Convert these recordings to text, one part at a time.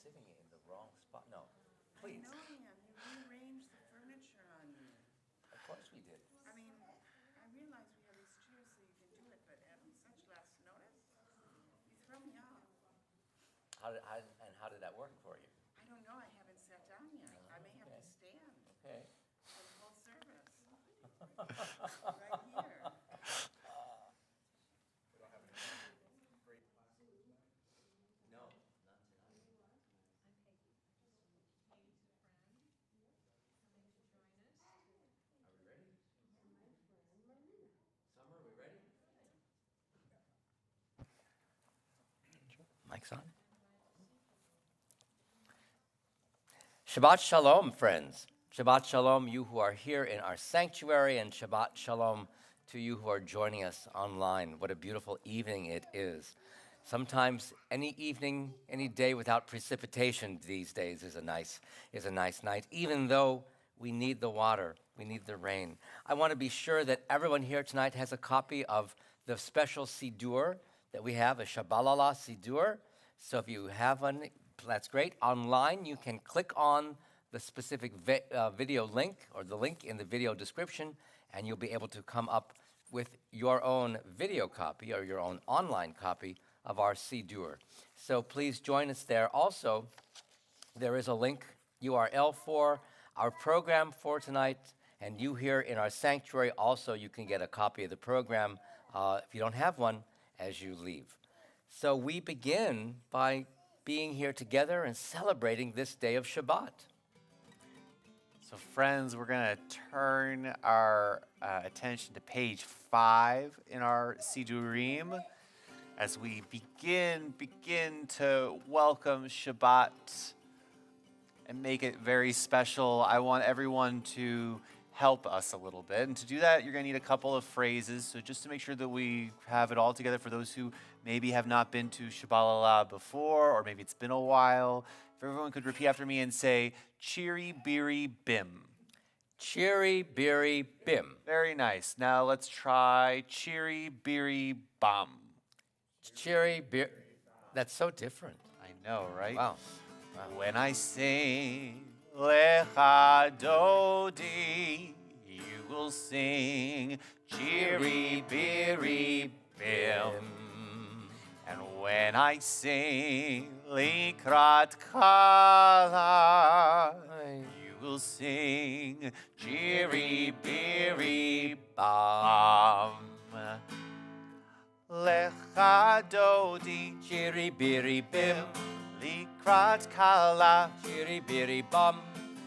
sitting in the wrong spot. No, please. I know, man. You rearranged the furniture on me. Of course we did. I mean, I realize we have these chairs so you can do it, but having such last notice, you throw me off. How did that work for you? I don't know. I haven't sat down yet. I may have to stand Okay. for the whole service. Right here. No, not tonight. Are we ready? Summer, we ready? Mic's on. Shabbat Shalom, friends. Shabbat Shalom, you who are here in our sanctuary, and Shabbat Shalom to you who are joining us online. What a beautiful evening it is. Sometimes any evening, any day without precipitation these days is a nice night, even though we need the water, we need the rain. I want to be sure that everyone here tonight has a copy of the special Siddur that we have, a Shabbalala Siddur. So if you have one, that's great. Online, you can click on the specific video link or the link in the video description, and you'll be able to come up with your own video copy or your own online copy of our Siddur. So please join us there. Also, there is a link, URL for our program for tonight, and you here in our sanctuary also, you can get a copy of the program if you don't have one as you leave. So we begin by being here together and celebrating this day of Shabbat. So friends, we're going to turn our attention to page 5 in our Siddurim as we begin to welcome Shabbat and make it very special. I want everyone to help us a little bit. And to do that, you're going to need a couple of phrases. So just to make sure that we have it all together for those who maybe have not been to Shabbalala before, or maybe it's been a while, if everyone could repeat after me and say, Chiri Biri Bim. Chiri Biri Bim. Very nice. Now let's try Chiri Biri Bam. Chiri Biri. That's so different. I know, right? Wow. When I sing Lecha Dodi, you will sing Chiri Biri Bim. And when I sing Likrat Kala, you will sing Chiri Biri Bam. Lecha Dodi, Chiri Biri Bim. Likrat Kala, Chiri Biri Bum.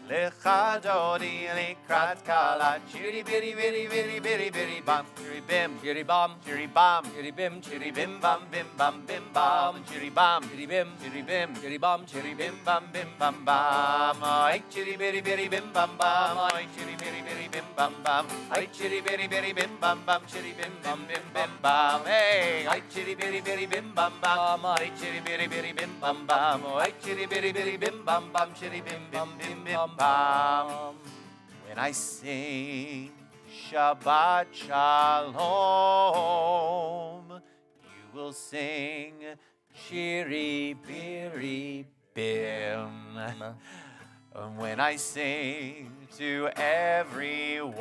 Lecha Dodi, Likrat Kala, Chiri Biri Biri Biri Biri Biri Bam, Chiri Bim, Chiri Bum. Chiri Bam, Chiri Bim. Chiri Bim Bam Bim Bam Bim Bam, Chiri Bam, Chiri Bim. Chiri Bim, Chiri Bum. Chiri Bim Bam Bim Bam Bam, Ay Chiri Biri Biri Bim Bam Bam, Ay Chiri Biri Biri Bim Bam Bam, Ay Chiri Biri Biri Bim Bam Bam, Chiri Bim Bam Bim Bim Bam, Hey, Ay Chiri Biri Biri Bim Bam Bam, Ay Chiri Biri Biri Bim Bam Bam, Ay Chiri Biri Biri Bim Bam Bam, Chiri Bim Bim Bim Bim Bam. When I sing Shabbat Shalom, you will sing Chiri Biri Bim. And when I sing to everyone,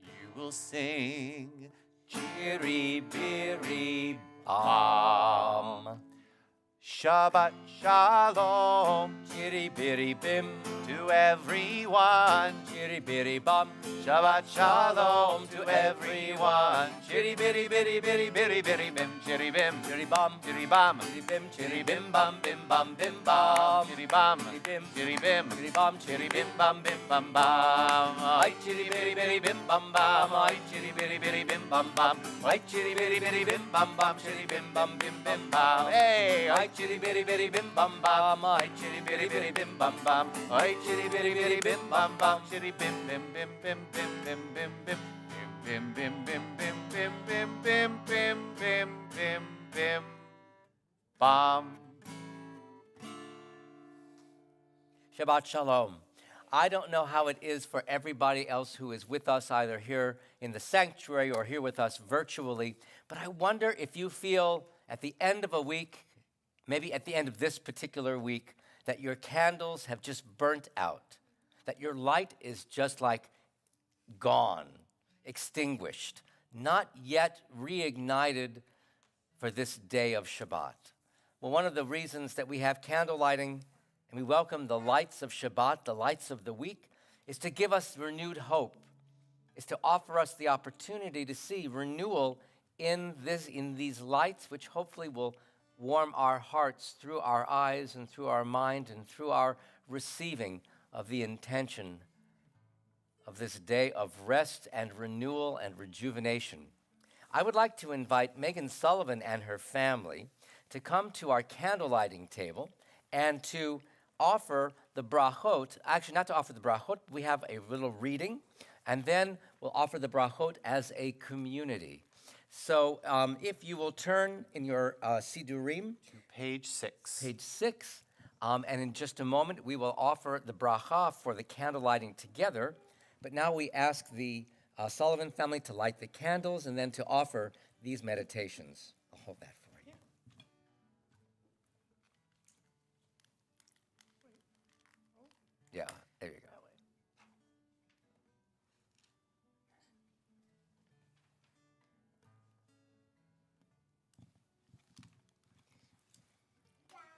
you will sing Chiri Biri Bam. Shabbat Shalom Chiri Biri Bim. to everyone. Chiri Biri Bum. Shabbat Shalom to everyone. Chiri Biri Biri Biri Biri Biri Bim. Chiri Bim. Chiri Bum. Chiri Bam. Chiri Bim. Chiri Bim Bam Bim Bam Bim Bam. Chiri Bam. Chiri Bim. Chiri Bim. Chiri Bum. Chiri Bim Bam Bim Bam Bam. Ay Chiri Biri Biri Bim Bam Bam. Ay Chiri Biri Biri Bim Bam Bam. Ay Chiri Biri Biri Bim Bam Bam. Chiri Bim Bam Bim Bim Bam. Hey, ay Chiri Biri Biri Bim Bam Bam. Ay Chiri Biri Biri Bim Bam Bam. Ay Chiri Biri Biri Bim Bam Bam. Chiri Bim Bim Bim Bim Bim Bim Bim Bim. Bim bim bim bim bim bim bim bim bim bim bim bam. Shabbat Shalom. I don't know how it is for everybody else who is with us, either here in the sanctuary or here with us virtually, but I wonder if you feel at the end of a week, maybe at the end of this particular week, that your candles have just burnt out, that your light is just like gone, extinguished, not yet reignited for this day of Shabbat. Well, one of the reasons that we have candle lighting and we welcome the lights of Shabbat, the lights of the week, is to give us renewed hope, is to offer us the opportunity to see renewal in these lights, which hopefully will warm our hearts through our eyes and through our mind and through our receiving of the intention of this day of rest and renewal and rejuvenation. I would like to invite Megan Sullivan and her family to come to our candle lighting table and to offer the brachot. Actually, not to offer the brachot, we have a little reading, and then we'll offer the brachot as a community. So if you will turn in your Sidurim To page 6. page 6, and in just a moment we will offer the bracha for the candle lighting together. But now we ask the Sullivan family to light the candles and then to offer these meditations. I'll hold that for you. Yeah, there you go.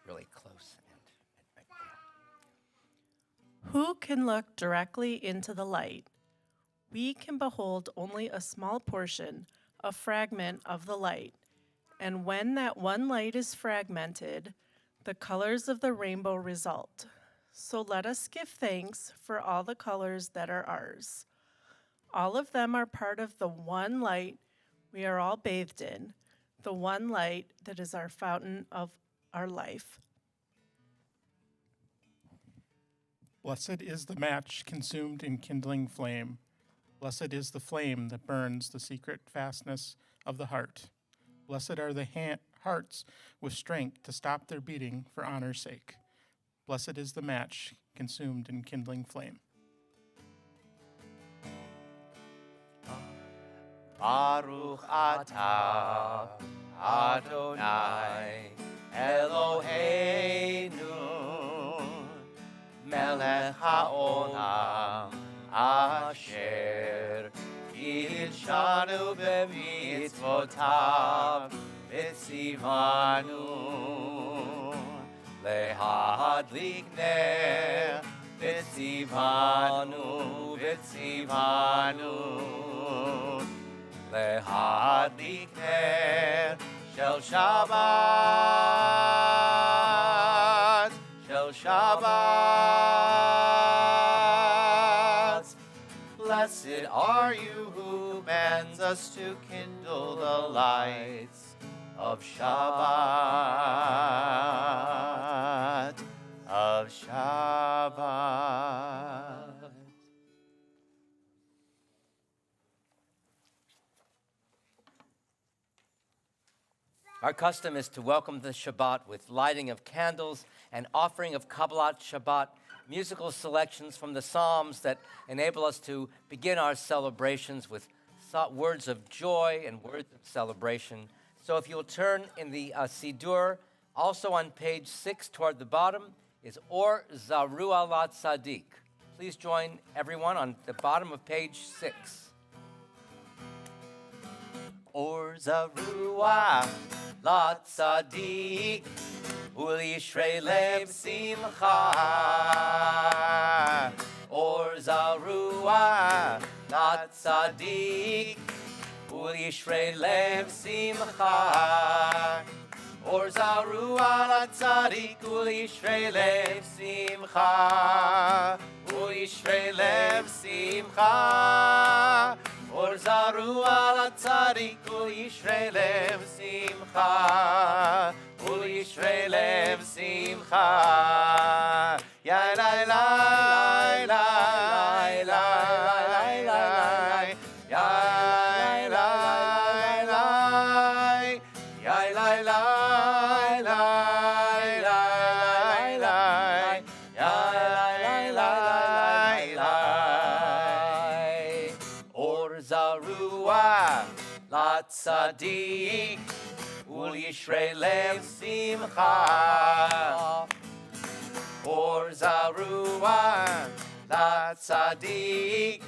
Really close. Who can look directly into the light? We can behold only a small portion, a fragment of the light. And when that one light is fragmented, the colors of the rainbow result. So let us give thanks for all the colors that are ours. All of them are part of the one light we are all bathed in, the one light that is our fountain of our life. Blessed is the match consumed in kindling flame. Blessed is the flame that burns the secret fastness of the heart. Blessed are the hearts with strength to stop their beating for honor's sake. Blessed is the match consumed in kindling flame. Baruch atah Adonai Eloheinu melech haolam asher kidshanu b'mitzvotav v'tzivanu lehadlik ner v'tzivanu lehadlik ner shel Shabbat, shel Shabbat. Blessed are you who commands us to kindle the lights of Shabbat, of Shabbat. Our custom is to welcome the Shabbat with lighting of candles and offering of Kabbalat Shabbat, musical selections from the Psalms that enable us to begin our celebrations with words of joy and words of celebration. So if you'll turn in the Sidur, also on page 6 toward the bottom, is Or Zaruah La Tzadik. Please join everyone on the bottom of page 6. Or Zaruah La Tzadik U'lishrei lev simcha. Or Zaruah La Tzadik U'lishrei lev simcha. Or Zaruah La Tzadik U'lishrei lev simcha. U'lishrei lev simcha. Or Zaruah La Tzadik U'lishrei lev simcha. U'lishrei lev simcha. Yai lai lai lai lai lai. Yai lai lai. Yai lai lai lai lai. Yai lai lai. Or Zaruah La Latzadik, Ul Yishrei Lev Simcha. Or Zaruah, Latzadik,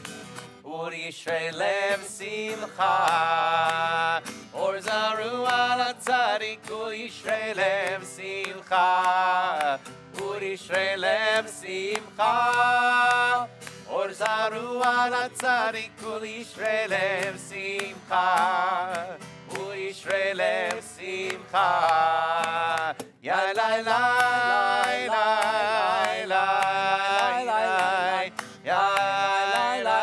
Ul Yishrei Lev Simcha. Or Zaruah, Latzadik, Ul Yishrei Lev Simcha. Ul Yishrei Lev Simcha. Or Zaruah, Latzadik, Ul Yishrei Lev Simcha. Ul Yishrei Lev Simcha. Ya la la la la la, ya la la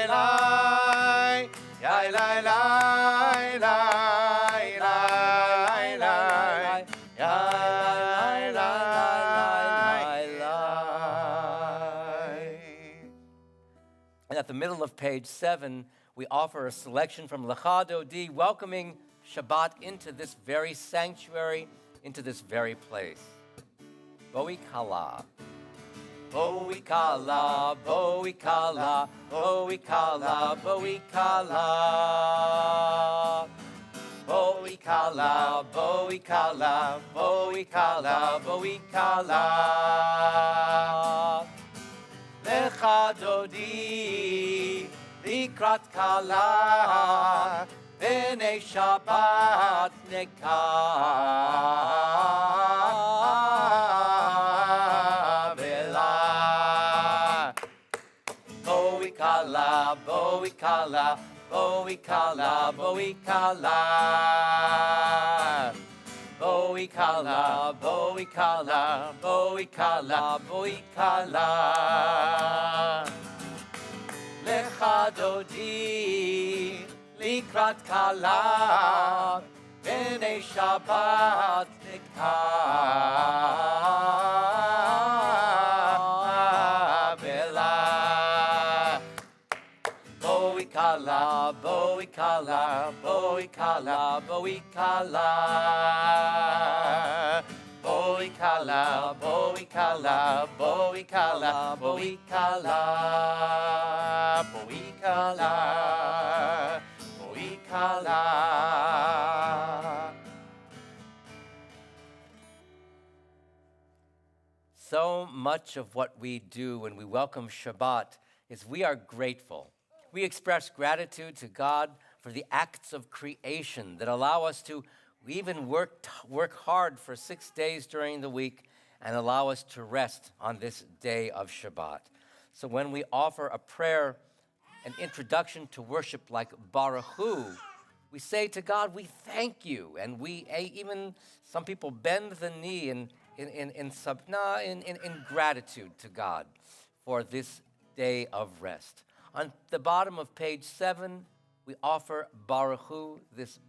la, ya la la la la, ya la la. And at the middle of page 7, we offer a selection from Lecha Dodi, welcoming Shabbat into this very sanctuary, into this very place. Boi Kala. Boi Kala, Boi Kala, Boi Kala, Boi Kala. Boi Kala, Boi Kala, Boi Kala, Boi Kala. Lecha Dodi, Likrat Kala, B'nei Shabbat Nekabela. Boi Kala, Boi Kala, Boi Kala, Boi Kala. Boi Kala, Boi Kala, Boi Kala, Boi Kala. Lecha Dodi, Likrat Kala, B'nei Shabbat Nekabela. Boi Kala, Boi Kala, Boi Kala, Boi Kala. Boi Kala, Boi Kala, Boi Kala, Boi Kala. Boi Kala, Boi Kala. So much of what we do when we welcome Shabbat is we are grateful. We express gratitude to God for the acts of creation that allow us to even work hard for 6 days during the week and allow us to rest on this day of Shabbat. So when we offer a prayer, an introduction to worship like Baruch Hu, we say to God, we thank you. And we even, some people bend the knee in gratitude to God for this day of rest. On the bottom of page 7, we offer Baruch Hu, this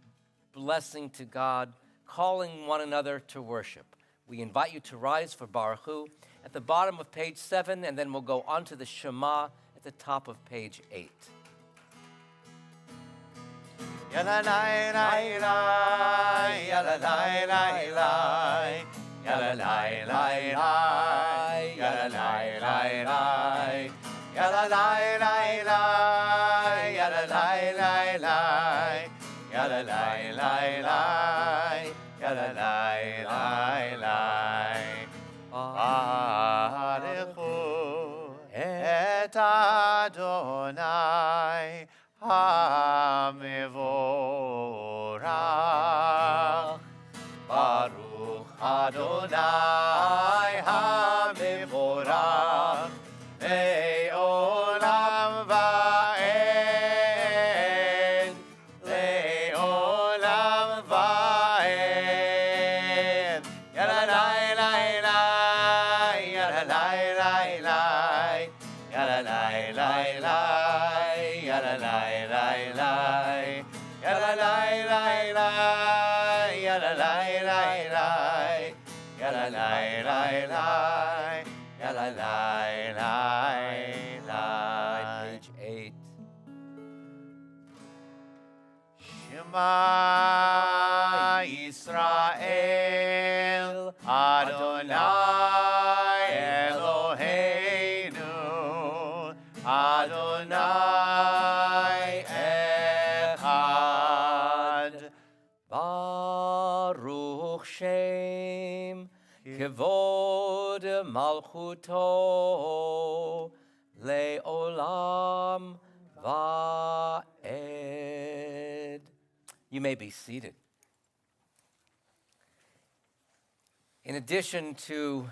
blessing to God, calling one another to worship. We invite you to rise for Baruch Hu at the bottom of page 7, and then we'll go on to the Shema at the top of page 8. Yala lai lai lai, yala lai lai lai, yala lai lai lai, yala lai lai lai, yala lai lai lai, yala lai lai lai, yala lai lai lai, yala lai lai lai. Baruch Hu et Adonai HaMevorach. Baruch Adonai HaMevorach Le'olam va'ed, Le'olam va'ed. Yala lai lai lai, yala lai lai lai, yala lai lai lai, yala lai lai lai, yala lai lai lai, yala lai lai lai, yala lai lai lai, yala lai lai lai. Page 8. Shema Yisrael Adonai Eloheinu Adonai Echad. Baruch Shem Kevod Malchuto Le'olam Va'ed. You may be seated. In addition to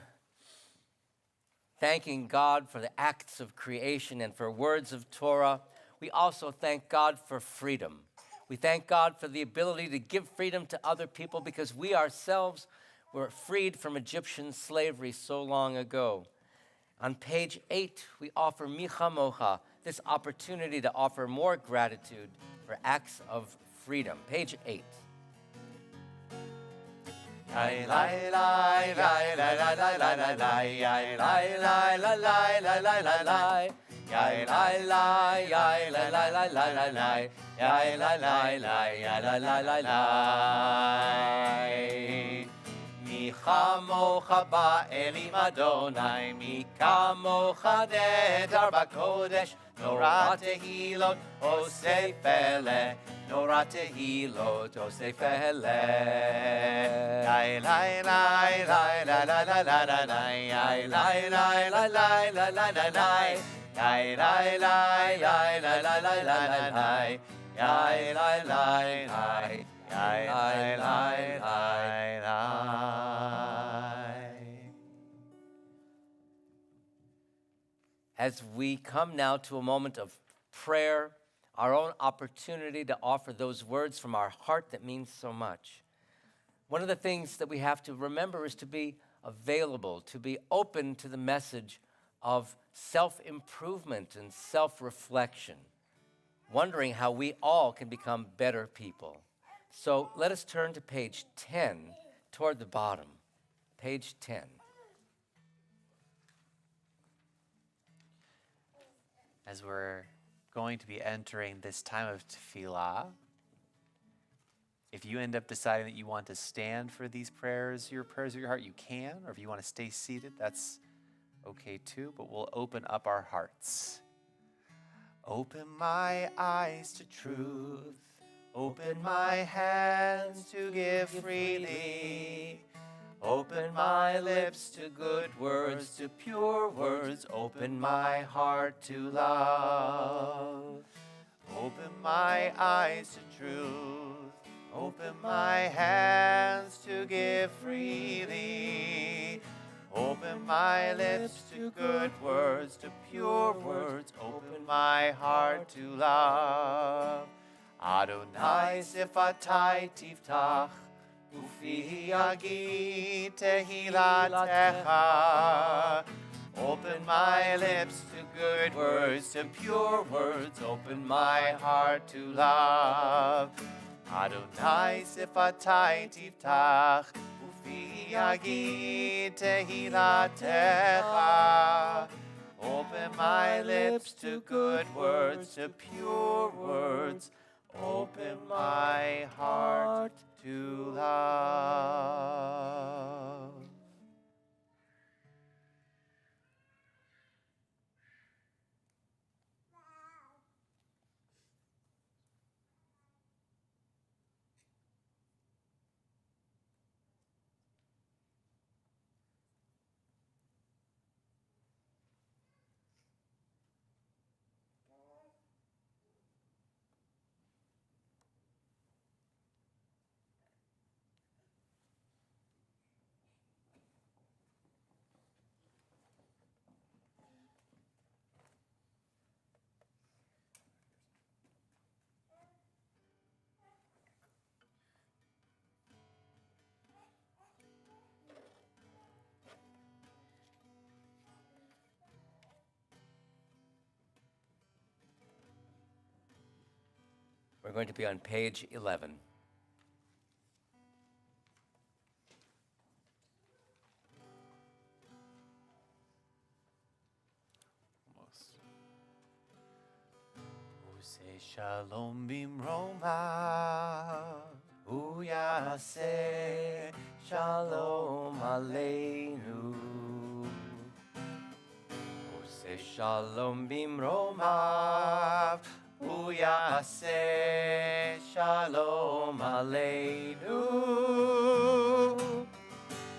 thanking God for the acts of creation and for words of Torah, we also thank God for freedom. We thank God for the ability to give freedom to other people because we ourselves were freed from Egyptian slavery so long ago. On page 8, we offer Micha Mocha, this opportunity to offer more gratitude for acts of freedom. Page 8. מי כמוך באלים אדוני, מי כמוך נהדר בקודש, נורא תהילות עושה פלא, נורא תהילות עושה פלא. לי לי לי לי לי לי לי לי לי As we come now to a moment of prayer, our own opportunity to offer those words from our heart that mean so much. One of the things that we have to remember is to be available, to be open to the message of self-improvement and self-reflection, wondering how we all can become better people. So let us turn to page 10, toward the bottom. Page 10. As we're going to be entering this time of tefillah, if you end up deciding that you want to stand for these prayers, your prayers of your heart, you can. Or if you want to stay seated, that's okay too. But we'll open up our hearts. Open my eyes to truth. Open my hands to give freely. Open my lips to good words, to pure words. Open my heart to love. Open my eyes to truth. Open my hands to give freely. Open my lips to good words, to pure words. Open my heart to love. Adonai sifatai tiftach. Ufi yagid tehilatecha. Open my lips to good words, to pure words. Open my heart to love. Adonai sifatai tiftach. Ufi yagid tehilatecha. Open my lips to good words, to pure words. Open my heart to love. We're going to be on page 11. Say shalom bimroma. Uyase shalom aleinu. Ose shalom bimromav. Uyase shalom aleinu.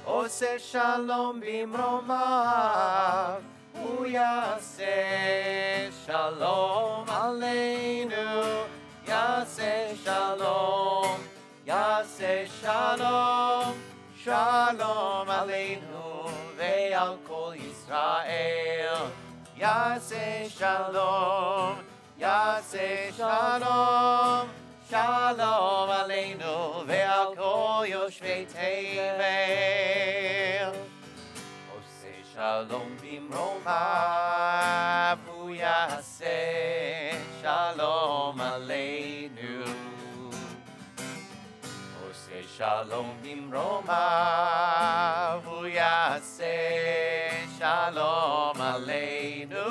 Ose shalom bimromav. Uyase shalom aleinu. Yase shalom. Yase shalom. Shalom aleinu. Ve'al kol Yisrael. Yase shalom. Yase shalom, shalom aleinu ve'al kol yoshvei tevel. Ose shalom bimromav, hu yaseh shalom aleinu. Ose shalom bimromav, hu yaseh shalom aleinu.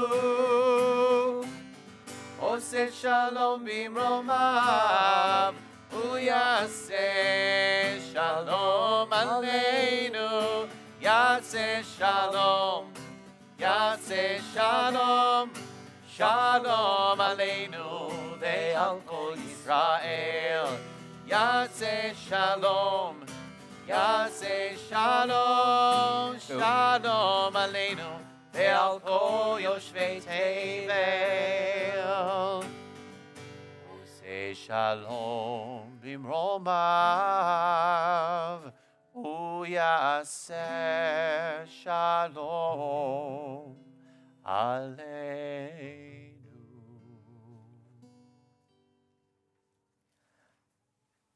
Ose shalom bimromav, uyase shalom aleinu. Yase shalom, yase shalom, shalom aleinu ve'al kol Yisrael. Yase shalom, yase shalom, shalom aleinu ve'al kol yoshvei tevel. Ose shalom bimromav, uyase shalom aleinu.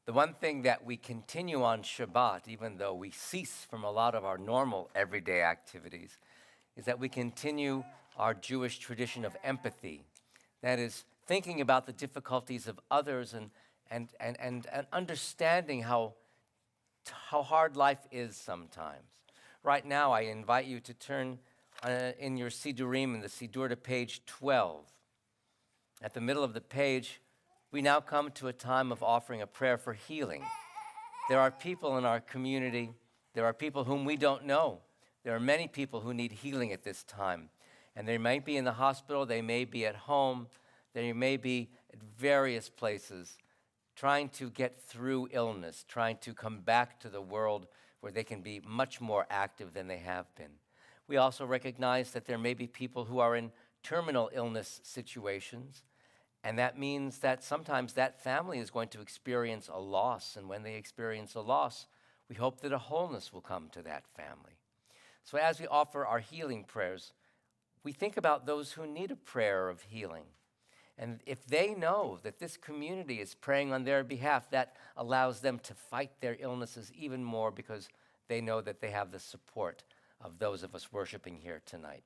The one thing that we continue on Shabbat, even though we cease from a lot of our normal everyday activities, is that we continue our Jewish tradition of empathy. That is, thinking about the difficulties of others and understanding how hard life is sometimes. Right now, I invite you to turn in your Sidurim, in the Sidur, to page 12. At the middle of the page, we now come to a time of offering a prayer for healing. There are people in our community, there are people whom we don't know. There are many people who need healing at this time. And they might be in the hospital, they may be at home, they may be at various places, trying to get through illness, trying to come back to the world where they can be much more active than they have been. We also recognize that there may be people who are in terminal illness situations, and that means that sometimes that family is going to experience a loss, and when they experience a loss, we hope that a wholeness will come to that family. So as we offer our healing prayers, we think about those who need a prayer of healing. And if they know that this community is praying on their behalf, that allows them to fight their illnesses even more because they know that they have the support of those of us worshiping here tonight.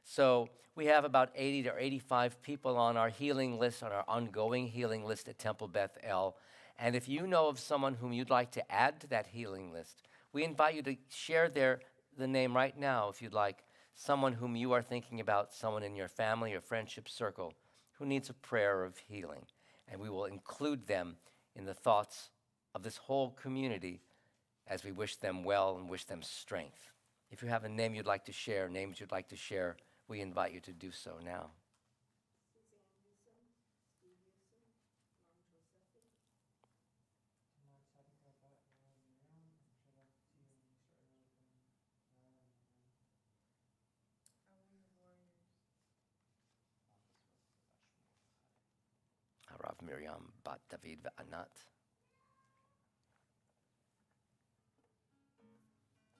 So we have about 80 or 85 people on our healing list, on our ongoing healing list at Temple Beth El. And if you know of someone whom you'd like to add to that healing list, we invite you to share the name right now if you'd like, someone whom you are thinking about, someone in your family or friendship circle who needs a prayer of healing. And we will include them in the thoughts of this whole community as we wish them well and wish them strength. If you have a name you'd like to share, names you'd like to share, we invite you to do so now. Harav Miriam Bat David Ve'anat.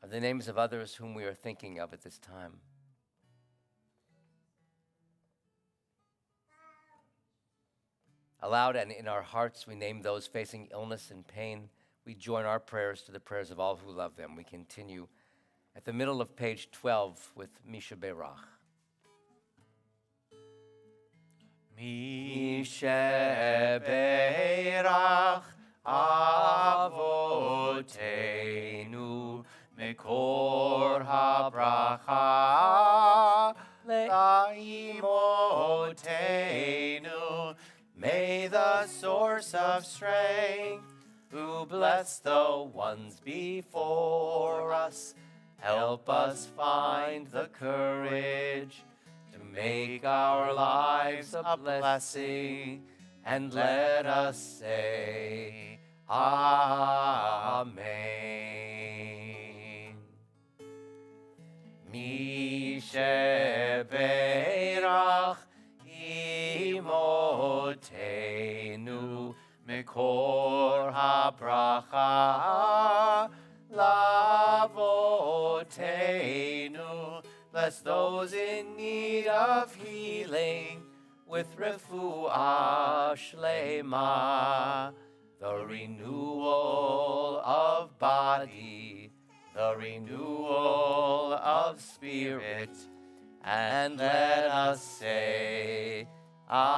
Are the names of others whom we are thinking of at this time? Aloud and in our hearts, we name those facing illness and pain. We join our prayers to the prayers of all who love them. We continue at the middle of page 12 with Misha Berach. Misha Berach Avotenu Mekor habracha Laimotenu. May the source of strength, who bless the ones before us, help us find the courage to Make our lives a blessing, and let us say, Amen. Mi shebeirach imotenu mikor habracha lavotenu. Bless those in need of healing with refuah shlema, the renewal of body, the renewal of spirit, and let us say, Amen.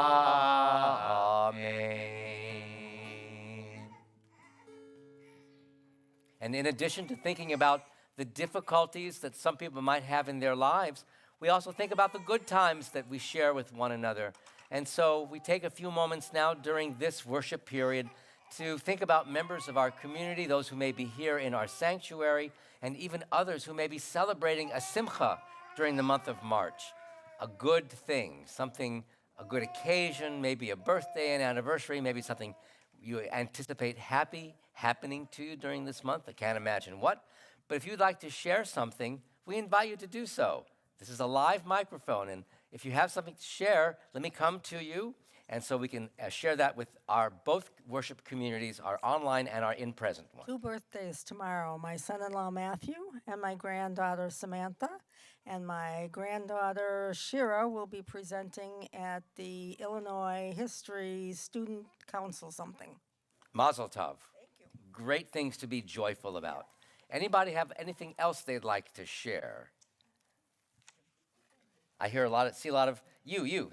And in addition to thinking about the difficulties that some people might have in their lives, we also think about the good times that we share with one another. And so we take a few moments now during this worship period to think about members of our community, those who may be here in our sanctuary, and even others who may be celebrating a simcha during the month of March. A good thing, something, a good occasion, maybe a birthday, an anniversary, maybe something you anticipate happening to you during this month. I can't imagine what. But if you'd like to share something, we invite you to do so. This is a live microphone, and if you have something to share, let me come to you, and so we can share that with our both worship communities, our online and our in-present one. 2 birthdays tomorrow, my son-in-law Matthew and my granddaughter Samantha, and my granddaughter Shira will be presenting at the Illinois History Student Council something. Mazel tov. Thank you. Great things to be joyful about. Anybody have anything else they'd like to share? I see a lot of you.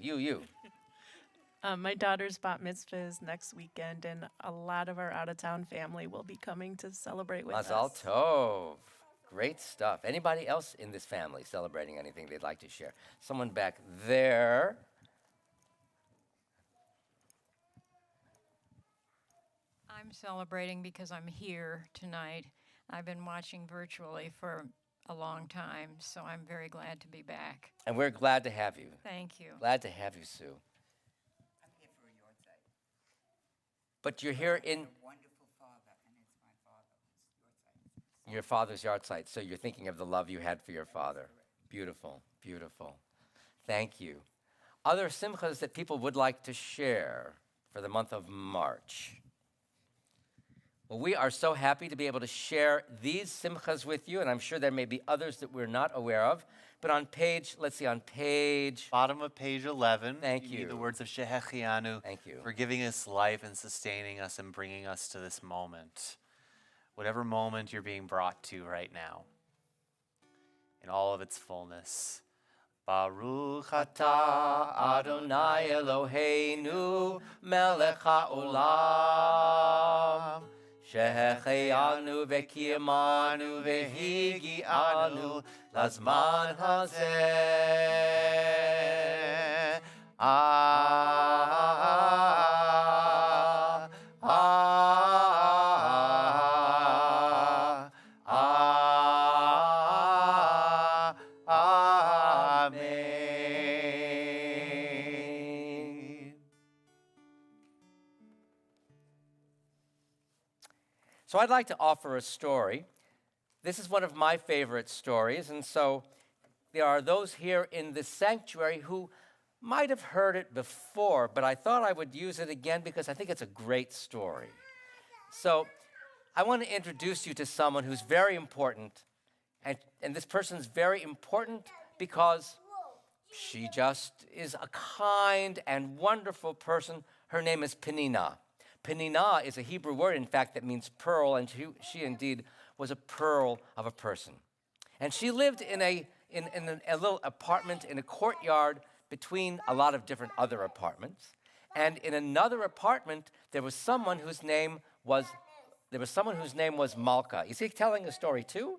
My daughter's bat mitzvah is next weekend, and a lot of our out-of-town family will be coming to celebrate with us. Mazal tov. Great stuff. Anybody else in this family celebrating anything they'd like to share? Someone back there. I'm celebrating because I'm here tonight. I've been watching virtually for a long time, so I'm very glad to be back. And we're glad to have you. Thank you. Glad to have you, Sue. I'm here for a yard site. But you're here in A wonderful father, and it's my father who's yard site. your father's yard site, so you're thinking of the love you had for your father. Beautiful, beautiful. Thank you. Other simchas that people would like to share for the month of March? Well, we are so happy to be able to share these simchas with you, and I'm sure there may be others that we're not aware of. But on page, Bottom of page 11. Thank Need you. the words of Shehechianu. Thank you. For giving us life and sustaining us and bringing us to this moment. Whatever moment you're being brought to right now. In all of its fullness. Baruch atah Adonai Eloheinu melech haolam שהחיינו וקיימנו והגיענו לזמן הזה. So I'd like to offer a story. This is one of my favorite stories, and so there are those here in the sanctuary who might have heard it before, but I thought I would use it again because I think it's a great story. So I want to introduce you to someone who's very important, and this person's very important because she just is a kind and wonderful person. Her name is Penina. Penina is a Hebrew word, in fact, that means pearl, and she indeed was a pearl of a person. And she lived in a little apartment in a courtyard between a lot of different other apartments. And in another apartment, there was someone whose name was Malka. Is he telling a story too?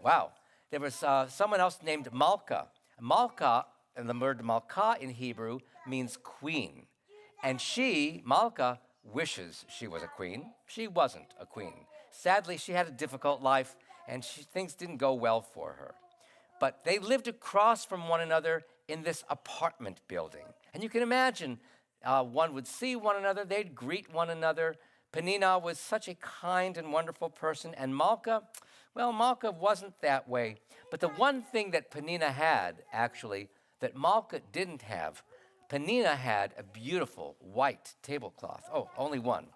Wow. There was someone else named Malka. Malka, and the word Malka in Hebrew means queen. And she, Malka, wishes she was a queen. She wasn't a queen. Sadly, she had a difficult life, and things didn't go well for her. But they lived across from one another in this apartment building. And you can imagine one would see one another, they'd greet one another. Penina was such a kind and wonderful person, and Malka, well, Malka wasn't that way. But the one thing that Penina had, actually, that Malka didn't have, Penina had a beautiful white tablecloth. Oh, only one.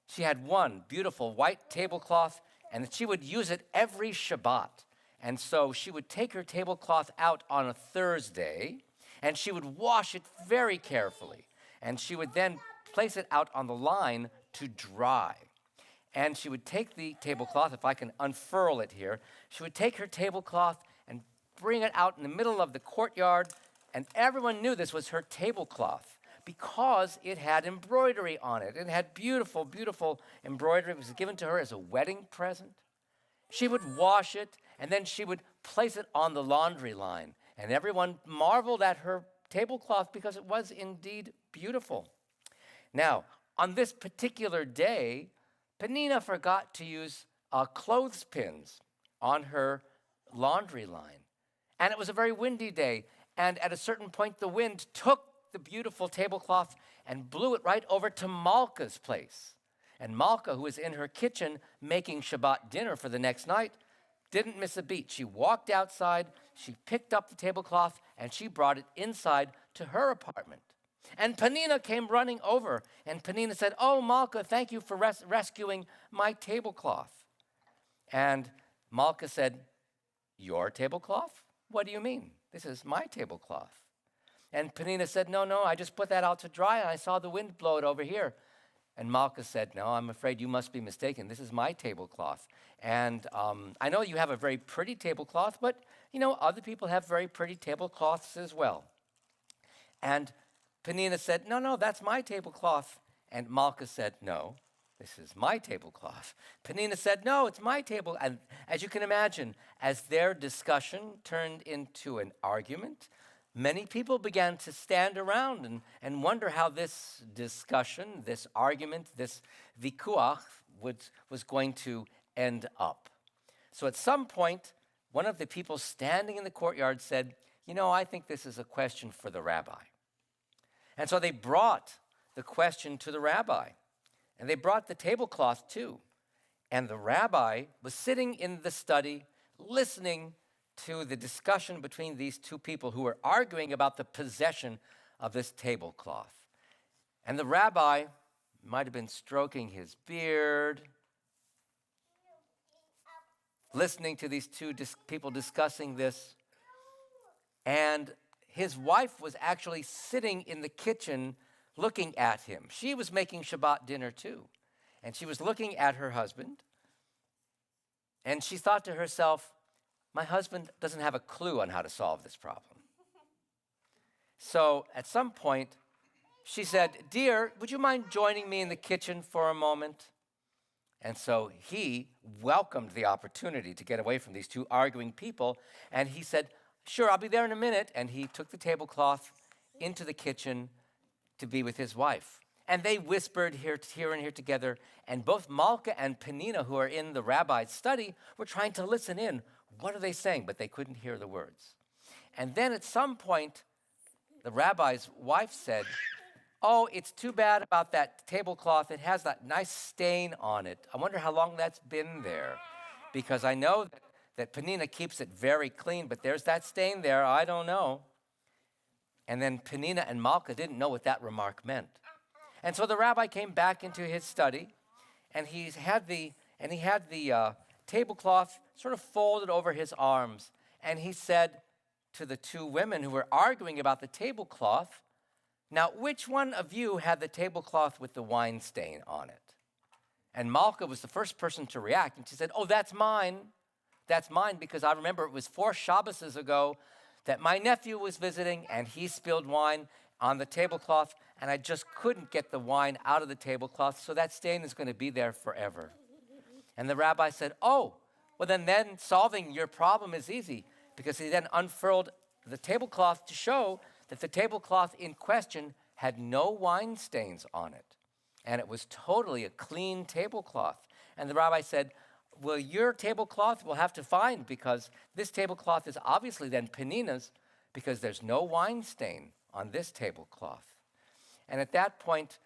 She had one beautiful white tablecloth, and she would use it every Shabbat. And so she would take her tablecloth out on a Thursday, and she would wash it very carefully. And she would then place it out on the line to dry. And she would take the tablecloth, if I can unfurl it here, she would take her tablecloth and bring it out in the middle of the courtyard, and everyone knew this was her tablecloth because it had embroidery on it. It had beautiful, beautiful embroidery. It was given to her as a wedding present. She would wash it, and then she would place it on the laundry line. And everyone marveled at her tablecloth because it was indeed beautiful. Now, on this particular day, Penina forgot to use clothespins on her laundry line. And it was a very windy day. And at a certain point, the wind took the beautiful tablecloth and blew it right over to Malka's place. And Malka, who was in her kitchen making Shabbat dinner for the next night, didn't miss a beat. She walked outside, she picked up the tablecloth, and she brought it inside to her apartment. And Penina came running over, and Penina said, "Oh, Malka, thank you for rescuing my tablecloth." And Malka said, "Your tablecloth? What do you mean? This is my tablecloth." And Penina said, No, I just put that out to dry, and I saw the wind blow it over here." And Malka said, "No, I'm afraid you must be mistaken. This is my tablecloth. And I know you have a very pretty tablecloth, but, other people have very pretty tablecloths as well." And Penina said, No, that's my tablecloth." And Malka said, "No, this is my tablecloth." Penina said, "No, it's my table." And as you can imagine, as their discussion turned into an argument, many people began to stand around and wonder how this discussion, this argument, this vikuach was going to end up. So at some point, one of the people standing in the courtyard said, "I think this is a question for the rabbi." And so they brought the question to the rabbi. And they brought the tablecloth too. And the rabbi was sitting in the study listening to the discussion between these two people who were arguing about the possession of this tablecloth. And the rabbi might have been stroking his beard, listening to these two people discussing this. And his wife was actually sitting in the kitchen looking at him. She was making Shabbat dinner too. And she was looking at her husband. And she thought to herself, my husband doesn't have a clue on how to solve this problem. So at some point, she said, "Dear, would you mind joining me in the kitchen for a moment?" And so he welcomed the opportunity to get away from these two arguing people. And he said, "Sure, I'll be there in a minute." And he took the tablecloth into the kitchen to be with his wife. And they whispered here and here together. And both Malka and Penina, who are in the rabbi's study, were trying to listen in. What are they saying? But they couldn't hear the words. And then at some point, the rabbi's wife said, "Oh, it's too bad about that tablecloth. It has that nice stain on it. I wonder how long that's been there. Because I know that Penina keeps it very clean, but there's that stain there. I don't know." And then Penina and Malka didn't know what that remark meant. And so the rabbi came back into his study, and he had the tablecloth sort of folded over his arms. And he said to the two women who were arguing about the tablecloth, "Now, which one of you had the tablecloth with the wine stain on it?" And Malka was the first person to react, and she said, "Oh, that's mine. That's mine, because I remember it was 4 Shabbases ago that my nephew was visiting, and he spilled wine on the tablecloth, and I just couldn't get the wine out of the tablecloth, so that stain is going to be there forever." And the rabbi said, "Oh, well then solving your problem is easy," because he then unfurled the tablecloth to show that the tablecloth in question had no wine stains on it. And it was totally a clean tablecloth. And the rabbi said, "Well, your tablecloth we'll have to find, because this tablecloth is obviously then Penina's, because there's no wine stain on this tablecloth. And at that point,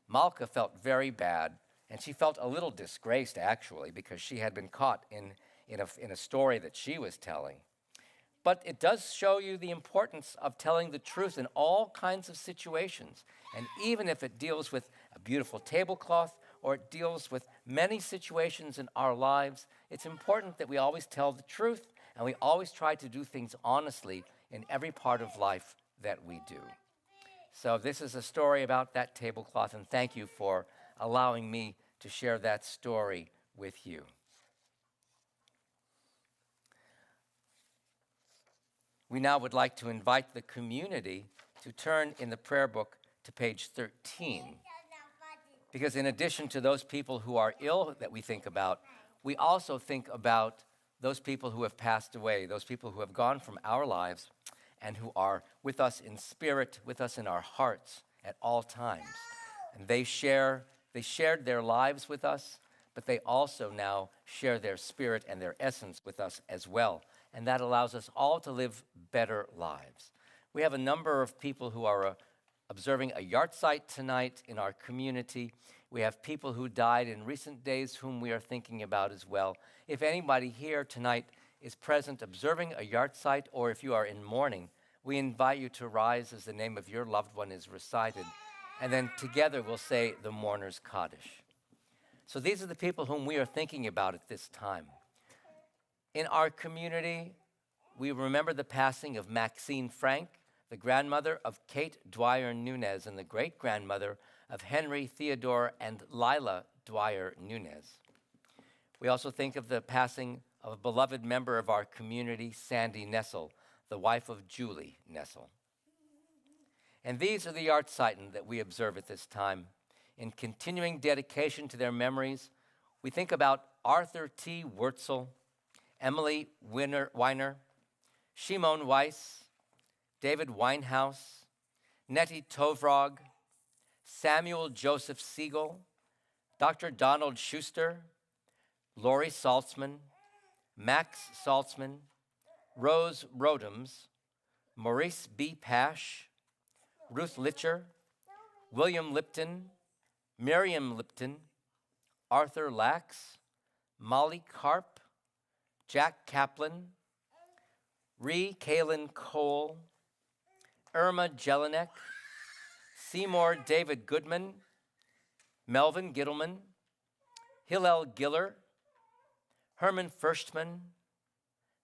Malka felt very bad, and she felt a little disgraced, actually, because she had been caught in a story that she was telling. But it does show you the importance of telling the truth in all kinds of situations. And even if it deals with a beautiful tablecloth or it deals with many situations in our lives, it's important that we always tell the truth and we always try to do things honestly in every part of life that we do. So this is a story about that tablecloth, and thank you for allowing me to share that story with you. We now would like to invite the community to turn in the prayer book to page 13. Because in addition to those people who are ill that we think about, we also think about those people who have passed away, those people who have gone from our lives and who are with us in spirit, with us in our hearts at all times. And they shared their lives with us, but they also now share their spirit and their essence with us as well. And that allows us all to live better lives. We have a number of people who are observing a yahrzeit tonight in our community. We have people who died in recent days whom we are thinking about as well. If anybody here tonight is present observing a yahrzeit, or if you are in mourning, we invite you to rise as the name of your loved one is recited, and then together we'll say the mourner's Kaddish. So these are the people whom we are thinking about at this time. In our community, we remember the passing of Maxine Frank, the grandmother of Kate Dwyer Nunez and the great-grandmother of Henry Theodore and Lila Dwyer Nunez. We also think of the passing of a beloved member of our community, Sandy Nessel, the wife of Julie Nessel. And these are the yahrzeit that we observe at this time. In continuing dedication to their memories, we think about Arthur T. Wurtzel, Emily Weiner, Shimon Weiss, David Winehouse, Nettie Tovrog, Samuel Joseph Siegel, Dr. Donald Schuster, Lori Saltzman, Max Saltzman, Rose Rodems, Maurice B. Pash, Ruth Litcher, William Lipton, Miriam Lipton, Arthur Lax, Molly Karp, Jack Kaplan, Ree Kalen Cole, Irma Jelinek, Seymour David Goodman, Melvin Gittleman, Hillel Giller, Herman Firstman,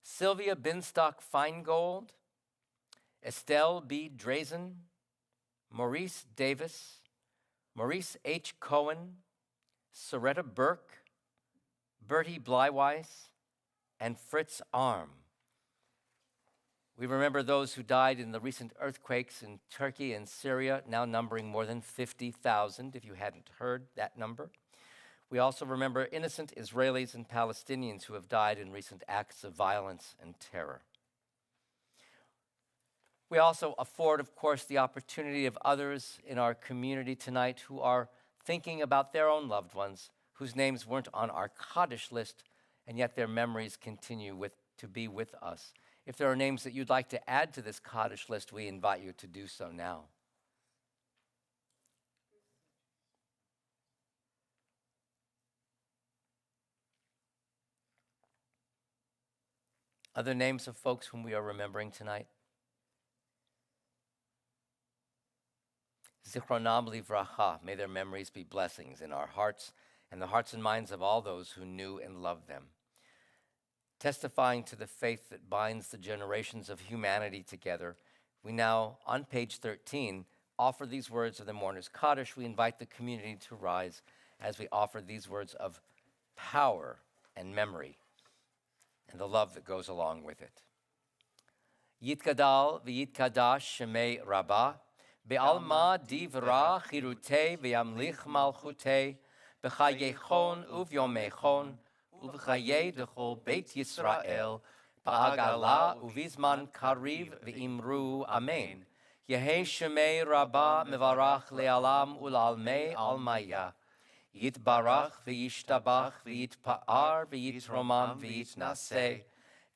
Sylvia Binstock Feingold, Estelle B. Drazen, Maurice Davis, Maurice H. Cohen, Soretta Burke, Bertie Bleiweiss, and Fritz Arm. We remember those who died in the recent earthquakes in Turkey and Syria, now numbering more than 50,000, if you hadn't heard that number. We also remember innocent Israelis and Palestinians who have died in recent acts of violence and terror. We also afford, of course, the opportunity of others in our community tonight who are thinking about their own loved ones, whose names weren't on our Kaddish list, and yet their memories continue to be with us. If there are names that you'd like to add to this Kaddish list, we invite you to do so now. Other names of folks whom we are remembering tonight? Zichronam livracha, may their memories be blessings in our hearts and the hearts and minds of all those who knew and loved them. Testifying to the faith that binds the generations of humanity together, we now, on page 13, offer these words of the mourner's Kaddish. We invite the community to rise as we offer these words of power and memory and the love that goes along with it. Yitkadal v'yitkadash shemei Rabbah, be'alma divra chirutei v'yamlich malchutei, b'chayechon uvyomechon, ובחיי דכל בית ישראל, בעגלה ובזמן קריב ואמרו אמן. יהי שמי רבה מברך לעולם ולעלמי עלמיה. יתברך וישתבח ויתפאר ויתרומם ויתנשא,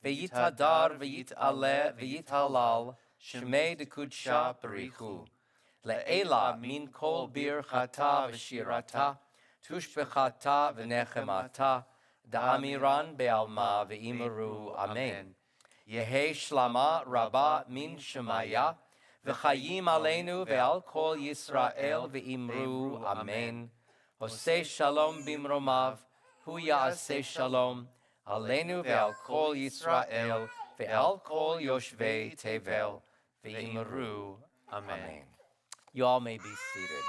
ויתהדר ויתעלה ויתהלל, Shemei dekudsha barichu. Le'ela min kol birchata v'shirata, tushbechata v'nechemata, da'amiran be'alma ve'imaru amen. Yehe shlama rabba min shemaya, v'chayim aleinu ve'al kol Yisrael ve'imru amen. Hosei shalom bimromav, hu ya'aseh shalom, aleinu ve'al kol Yisrael, ve'al kol yoshvei tevel, ve'imru amen. You all may be seated.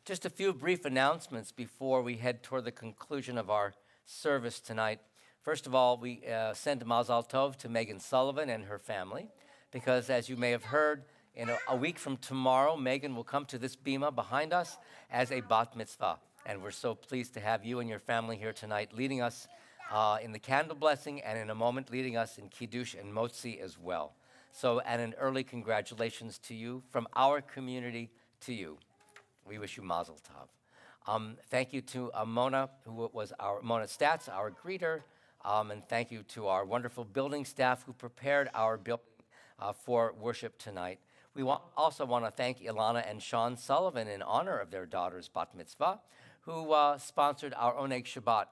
Just a few brief announcements before we head toward the conclusion of our service tonight. First of all, we send a Mazal Tov to Megan Sullivan and her family, because as you may have heard, in a week from tomorrow, Megan will come to this bima behind us as a bat mitzvah. And we're so pleased to have you and your family here tonight, leading us in the candle blessing, and in a moment leading us in Kiddush and Motzi as well. So, and an early congratulations to you from our community to you. We wish you Mazel Tov. Thank you to Mona, who was Mona Stats, our greeter, and thank you to our wonderful building staff who prepared our building for worship tonight. We also want to thank Ilana and Sean Sullivan in honor of their daughter's bat mitzvah, who sponsored our Oneg Shabbat,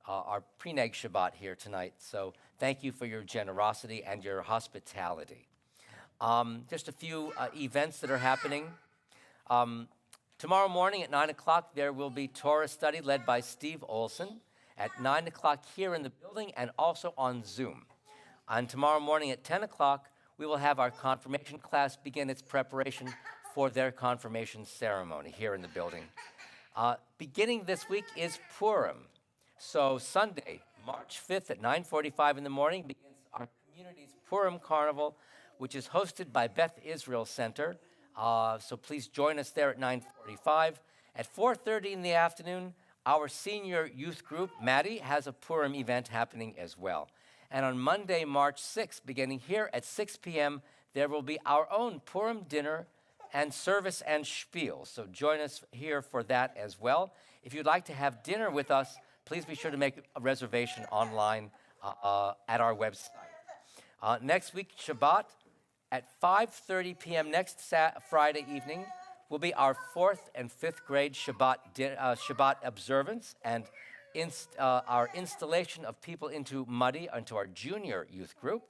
our pre-Neg Shabbat here tonight. So thank you for your generosity and your hospitality. Just a few events that are happening. Tomorrow morning at 9 o'clock, there will be Torah study led by Steve Olson at 9 o'clock here in the building and also on Zoom. And tomorrow morning at 10 o'clock, we will have our confirmation class begin its preparation for their confirmation ceremony here in the building. Beginning this week is Purim. So Sunday, March 5th at 9:45 in the morning begins our community's Purim Carnival, which is hosted by Beth Israel Center. So please join us there at 9:45. At 4:30 in the afternoon, our senior youth group, Maddie, has a Purim event happening as well. And on Monday, March 6th, beginning here at 6 p.m., there will be our own Purim dinner and service and spiel. So join us here for that as well. If you'd like to have dinner with us, please be sure to make a reservation online at our website. Next week, Shabbat, at 5:30 p.m. next Friday evening, will be our 4th and 5th grade Shabbat observance and our installation of people into Muddy, into our junior youth group.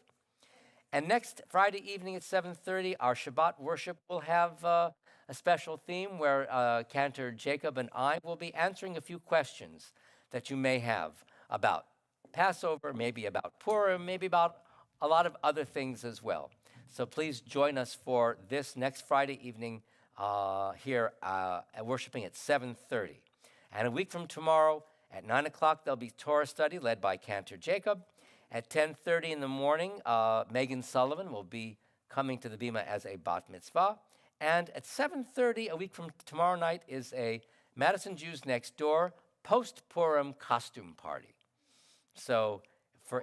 And next Friday evening at 7:30, our Shabbat worship will have a special theme where Cantor Jacob and I will be answering a few questions that you may have about Passover, maybe about Purim, maybe about a lot of other things as well. So please join us for this next Friday evening here worshiping at 7:30. And a week from tomorrow at 9 o'clock, there'll be Torah study led by Cantor Jacob. At 10:30 in the morning, Megan Sullivan will be coming to the Bima as a bat mitzvah. And at 7:30, a week from tomorrow night, is a Madison Jews Next Door post-Purim costume party. So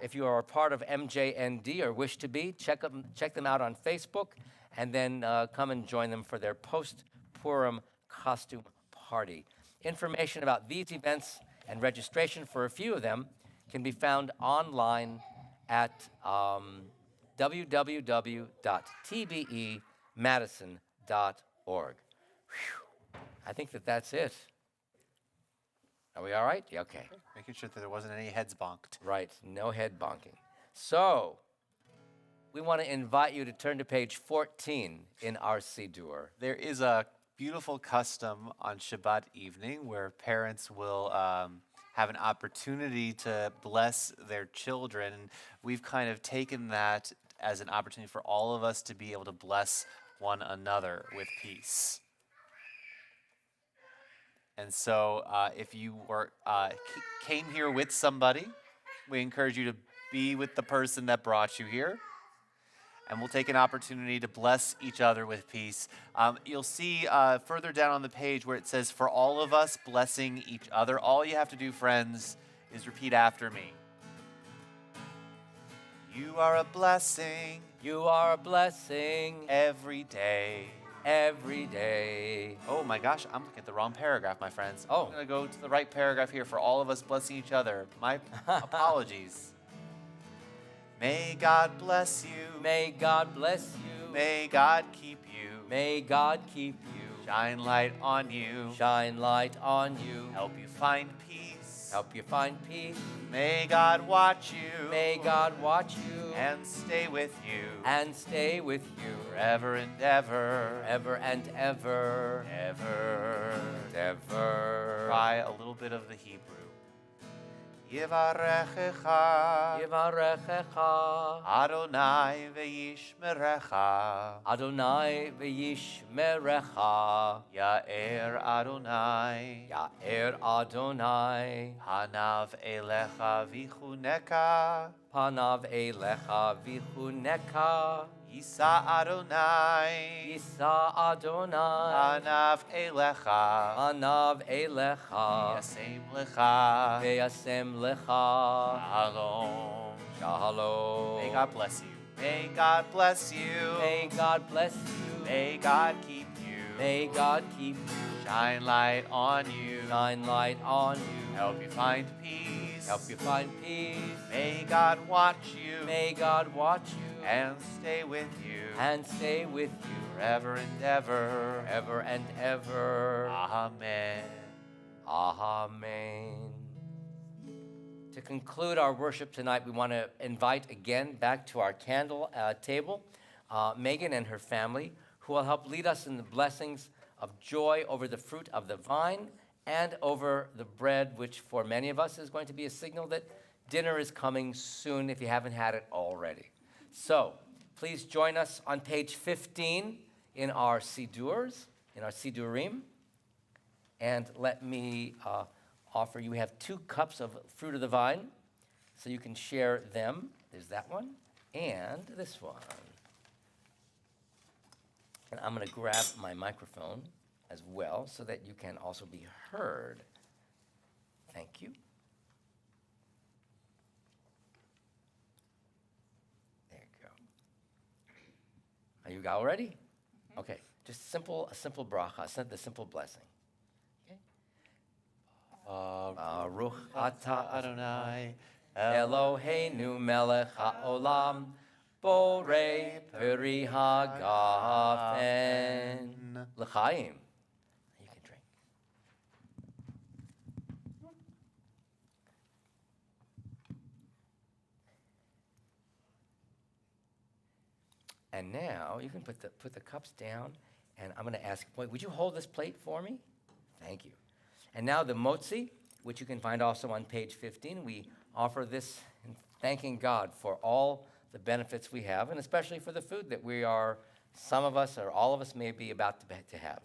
if you are a part of MJND or wish to be, check them out on Facebook, and then come and join them for their post-Purim costume party. Information about these events and registration for a few of them can be found online at www.tbemadison.org. I think that's it. Are we all right? Yeah, okay. Making sure that there wasn't any heads bonked. Right, no head bonking. So, we want to invite you to turn to page 14 in our Siddur. There is a beautiful custom on Shabbat evening where parents will have an opportunity to bless their children. We've kind of taken that as an opportunity for all of us to be able to bless one another with peace. And so if you came here with somebody, we encourage you to be with the person that brought you here. And we'll take an opportunity to bless each other with peace. You'll see further down on the page where it says, for all of us blessing each other. All you have to do, friends, is repeat after me. You are a blessing. You are a blessing. Every day. Every day. Oh my gosh, I'm looking at the wrong paragraph, my friends. Oh. I'm going to go to the right paragraph here for all of us blessing each other. My apologies. May God bless you. May God bless you. May God keep you. May God keep you. Shine light on you. Shine light on you. Help you find peace. Help you find peace. May God watch you. May God watch you. And stay with you. And stay with you. Forever and ever. Ever and ever. Ever. Ever. Try a little bit of the Hebrew. Yivarechecha Yivarechecha Adonai ve'yishmerecha Adonai v'yishmerecha Ya'er Adonai Ya'er Adonai Hanav elecha vichuneka Panav elecha vichuneka Yisa Adonai Yisa Adonai Hanav elecha Panav elecha Yasem lecha Ve'yasem lecha Shalom. Shalom. May God bless you. May God bless you. May God bless you. May God keep you. May God keep you. Shine light on you. Shine light on you. Help you find peace. Help you find peace. May God watch you. May God watch you. And stay with you. And stay with you. Forever and ever. Ever and ever. Amen. Amen. To conclude our worship tonight, we want to invite again back to our candle table Megan and her family, who will help lead us in the blessings of joy over the fruit of the vine and over the bread, which for many of us is going to be a signal that dinner is coming soon if you haven't had it already. So please join us on page 15 in our Sidurs, in our Sidurim. And let me offer you, we have 2 cups of fruit of the vine, so you can share them. There's that one, and this one. And I'm going to grab my microphone as well so that you can also be heard. Thank you. There you go. Are you all ready? Okay, just a simple bracha, the simple blessing. Baruch atah Adonai Eloheinu melech haolam borei peri hagafen l'chaim. You can drink. And now you can put the cups down, and I'm going to ask, would you hold this plate for me? Thank you. And now the motzi, which you can find also on page 15. We offer this in thanking God for all the benefits we have, and especially for the food that some of us or all of us may be about to have.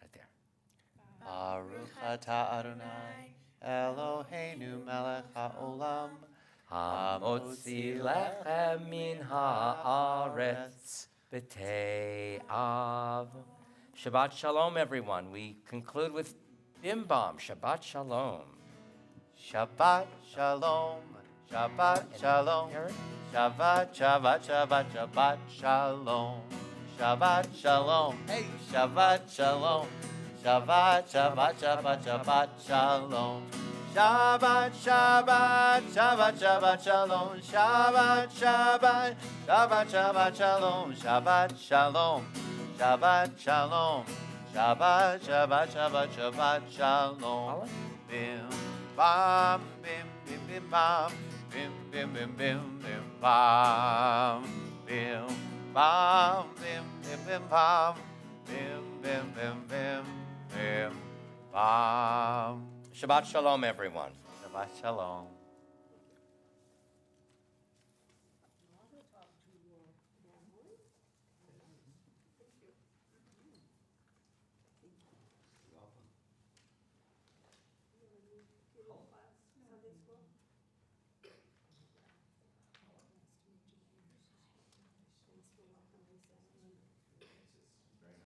Right there. Baruch atah Adonai Eloheinu melech haolam Hamotzi lechem min haaretz b'tei av. Shabbat Shalom, everyone. We conclude with Bim Bam. Shabbat Shalom. Shabbat Shalom. Shabbat Shalom. Shabbat, Shabbat, Shabbat, Shabbat Shalom. Shabbat Shalom. Hey, Shabbat Shalom. Shabbat, Shabbat, Shabbat, Shabbat Shalom. Shabbat, Shabbat, Shabbat, Shabbat Shalom. Shabbat, Shabbat, Shabbat, Shabbat Shalom. Shabbat Shalom. Shabbat Shalom. Shabbat, Shabbat, Shabbat, Shabbat Shalom. Bim, bam, bim, bim, bim, bam. Bim, bim, bim, bim, bim, bam. Bim, bam, bim, bim, bim, bam. Bim, bim, bim, bim, bim, bam. Shabbat Shalom, everyone. Shabbat Shalom.